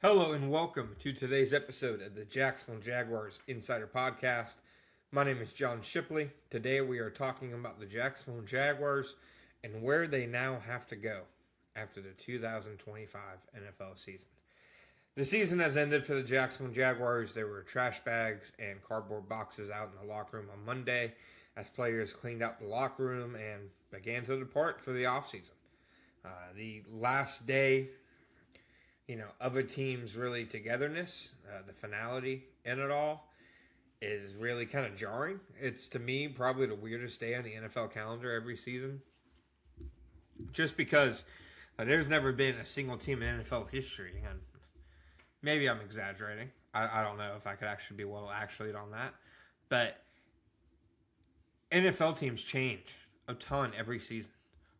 Hello and welcome to today's episode of the Jacksonville Jaguars Insider Podcast. My name is John Shipley. Today we are talking about the Jacksonville Jaguars and where they now have to go after the 2025 NFL season. The season has ended for the Jacksonville Jaguars. There were trash bags and cardboard boxes out in the locker room on Monday as players cleaned out the locker room and began to depart for the offseason. The last day of a team's really togetherness, the finality in it all is really kind of jarring. It's, to me, probably the weirdest day on the NFL calendar every season. Just because there's never been a single team in NFL history, and maybe I'm exaggerating. I don't know if I could actually be actually on that. But NFL teams change a ton every season,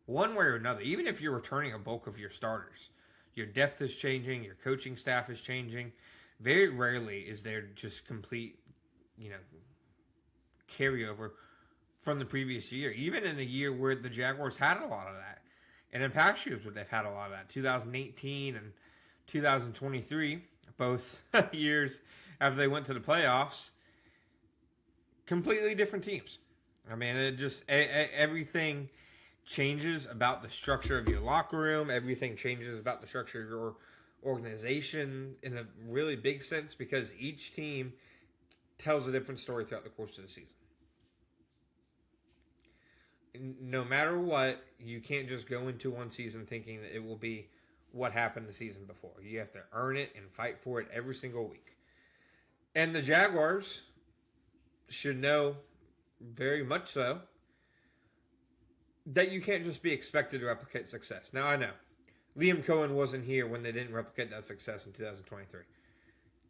one way or another. Even if you're returning a bulk of your starters, your depth is changing, your coaching staff is changing. Very rarely is there just complete, carryover from the previous year. Even in a year where the Jaguars had a lot of that. And in past years where they've had a lot of that. 2018 and 2023, both years after they went to the playoffs, completely different teams. I mean, it just, everything changes about the structure of your locker room. Everything changes about the structure of your organization in a really big sense because each team tells a different story throughout the course of the season. No matter what, you can't just go into one season thinking that it will be what happened the season before. You have to earn it and fight for it every single week. And the Jaguars should know very much so that you can't just be expected to replicate success. Now, I know Liam Cohen wasn't here when they didn't replicate that success in 2023.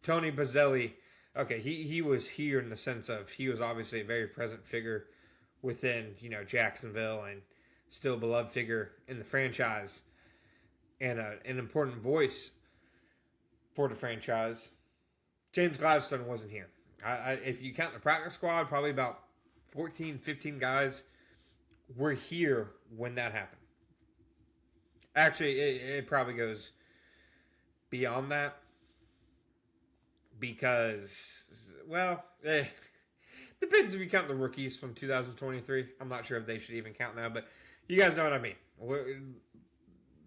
Tony Bazzelli, okay, he was here in the sense of he was obviously a very present figure within, Jacksonville and still a beloved figure in the franchise and an important voice for the franchise. James Gladstone wasn't here. If you count the practice squad, probably about 14, 15 guys were here when that happened. Actually, it probably goes beyond that because, depends if you count the rookies from 2023. I'm not sure if they should even count now, but you guys know what I mean.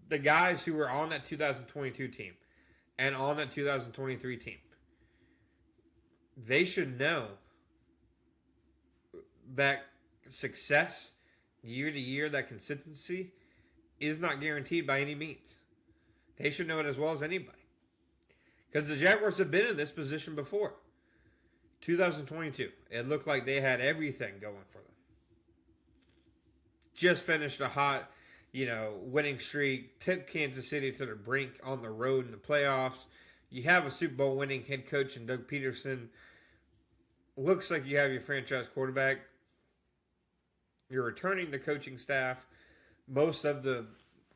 The guys who were on that 2022 team and on that 2023 team, they should know that success year to year, that consistency is not guaranteed by any means. They should know it as well as anybody. Because the Jaguars have been in this position before. 2022, it looked like they had everything going for them. Just finished a hot, winning streak. Took Kansas City to the brink on the road in the playoffs. You have a Super Bowl winning head coach in Doug Peterson. Looks like you have your franchise quarterback. You're returning the coaching staff, most of the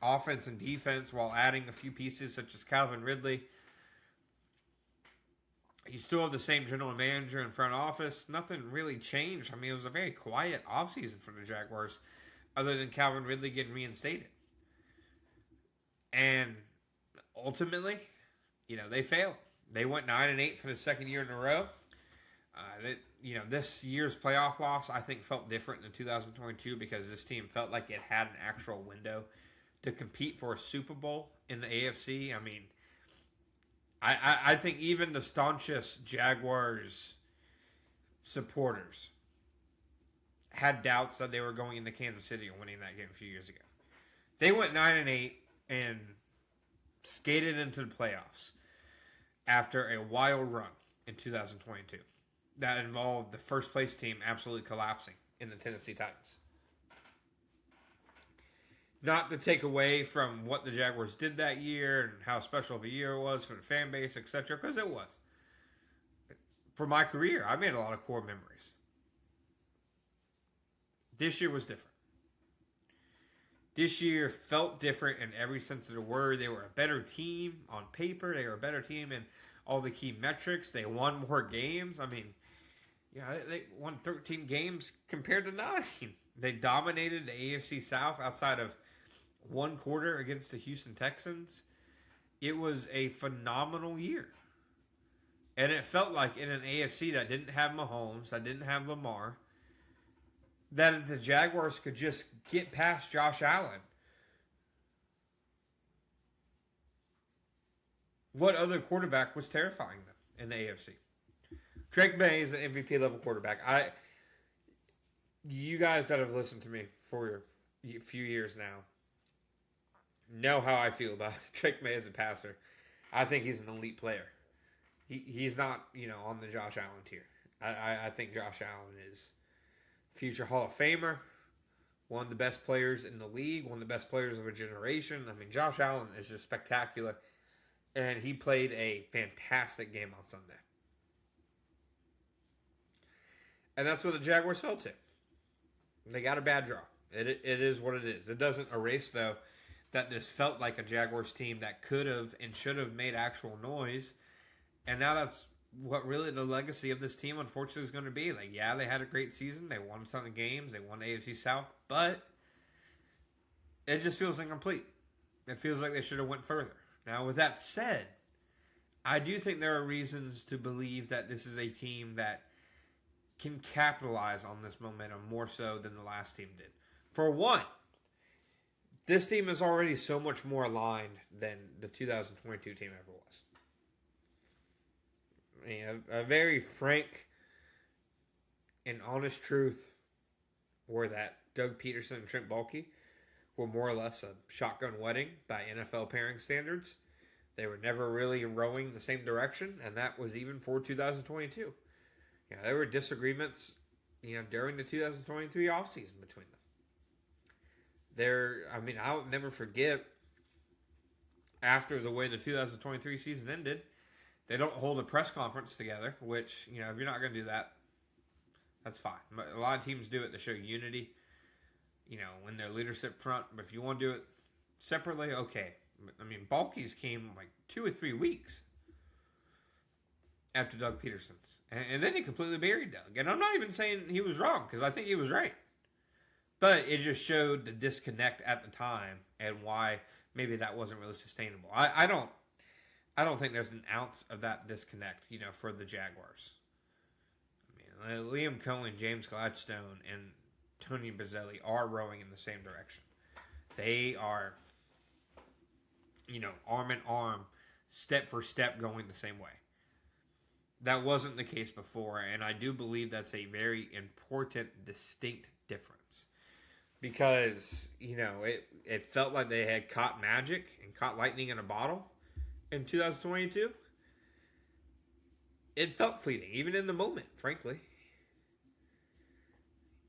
offense and defense, while adding a few pieces such as Calvin Ridley. You still have the same general manager and front office. Nothing really changed. I mean, it was a very quiet offseason for the Jaguars, other than Calvin Ridley getting reinstated. And ultimately, they failed. They went 9-8 for the second year in a row. This year's playoff loss, I think, felt different than 2022 because this team felt like it had an actual window to compete for a Super Bowl in the AFC. I mean, I think even the staunchest Jaguars supporters had doubts that they were going into Kansas City and winning that game a few years ago. They went 9-8 and skated into the playoffs after a wild run in 2022. That involved the first place team absolutely collapsing in the Tennessee Titans. Not to take away from what the Jaguars did that year and how special of a year it was for the fan base, etc., because it was. For my career, I made a lot of core memories. This year was different. This year felt different in every sense of the word. They were a better team on paper. They were a better team in all the key metrics. They won more games. I mean, they won 13 games compared to 9. They dominated the AFC South outside of one quarter against the Houston Texans. it was a phenomenal year. And it felt like in an AFC that didn't have Mahomes, that didn't have Lamar, that the Jaguars could just get past Josh Allen. What other quarterback was terrifying them in the AFC? Drake May is an MVP level quarterback. You guys that have listened to me for a few years now know how I feel about Drake May as a passer. I think he's an elite player. He's not, on the Josh Allen tier. I think Josh Allen is future Hall of Famer, one of the best players in the league, one of the best players of a generation. I mean, Josh Allen is just spectacular, and he played a fantastic game on Sunday. And that's what the Jaguars fell to. They got a bad draw. It is what it is. It doesn't erase, though, that this felt like a Jaguars team that could have and should have made actual noise. And now that's what really the legacy of this team, unfortunately, is going to be. Like, yeah, they had a great season. They won a ton of games. They won the AFC South. But it just feels incomplete. It feels like they should have went further. Now, with that said, I do think there are reasons to believe that this is a team that can capitalize on this momentum more so than the last team did. For one, this team is already so much more aligned than the 2022 team ever was. I mean, a very frank and honest truth were that Doug Peterson and Trent Baalke were more or less a shotgun wedding by NFL pairing standards. They were never really rowing the same direction, and that was even for 2022. There were disagreements, during the 2023 offseason between them. I'll never forget, after the way the 2023 season ended, they don't hold a press conference together, which, if you're not going to do that, that's fine. But a lot of teams do it to show unity, in their leadership front. But if you want to do it separately, okay. Baalke's came like 2 or 3 weeks after Doug Peterson's. And then he completely buried Doug. And I'm not even saying he was wrong, because I think he was right. But it just showed the disconnect at the time and why maybe that wasn't really sustainable. I don't think there's an ounce of that disconnect, for the Jaguars. Liam Cohen, James Gladstone, and Tony Boselli are rowing in the same direction. They are, arm in arm, step for step going the same way. That wasn't the case before, and I do believe that's a very important, distinct difference. Because, it felt like they had caught magic and caught lightning in a bottle in 2022. It felt fleeting, even in the moment, frankly.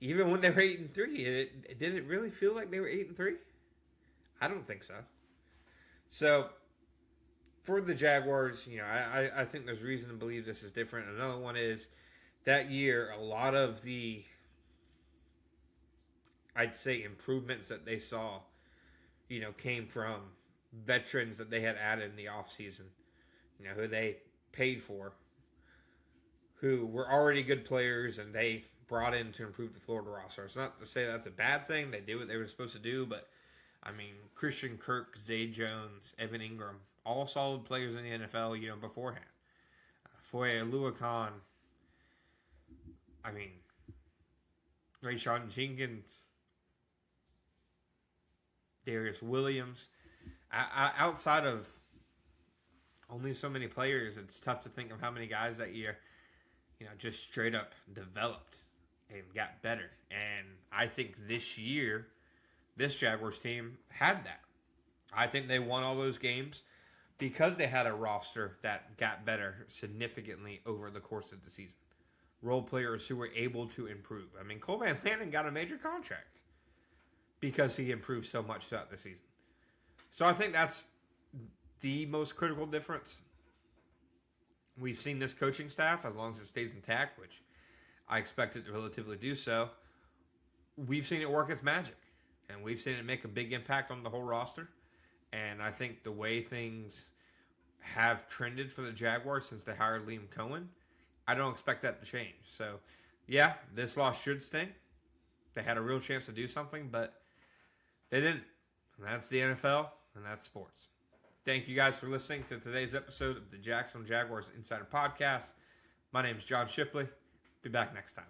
Even when they were 8-3, did it really feel like they were 8-3? I don't think so. So, for the Jaguars, I think there's reason to believe this is different. Another one is that year, a lot of the, I'd say, improvements that they saw, came from veterans that they had added in the offseason, who they paid for, who were already good players and they brought in to improve the Florida roster. It's not to say that's a bad thing. They did what they were supposed to do, but, Christian Kirk, Zay Jones, Evan Ingram, all solid players in the NFL, beforehand. Foye Oluokun, Rayshawn Jenkins, Darius Williams. Outside of only so many players, it's tough to think of how many guys that year, just straight up developed and got better. And I think this year, this Jaguars team had that. I think they won all those games because they had a roster that got better significantly over the course of the season. Role players who were able to improve. Cole Van Lannon got a major contract because he improved so much throughout the season. So I think that's the most critical difference. We've seen this coaching staff, as long as it stays intact, which I expect it to relatively do so, we've seen it work its magic. And we've seen it make a big impact on the whole roster. And I think the way things have trended for the Jaguars since they hired Liam Cohen, I don't expect that to change. So, yeah, this loss should sting. They had a real chance to do something, but they didn't. And that's the NFL, and that's sports. Thank you guys for listening to today's episode of the Jacksonville Jaguars Insider Podcast. My name is John Shipley. Be back next time.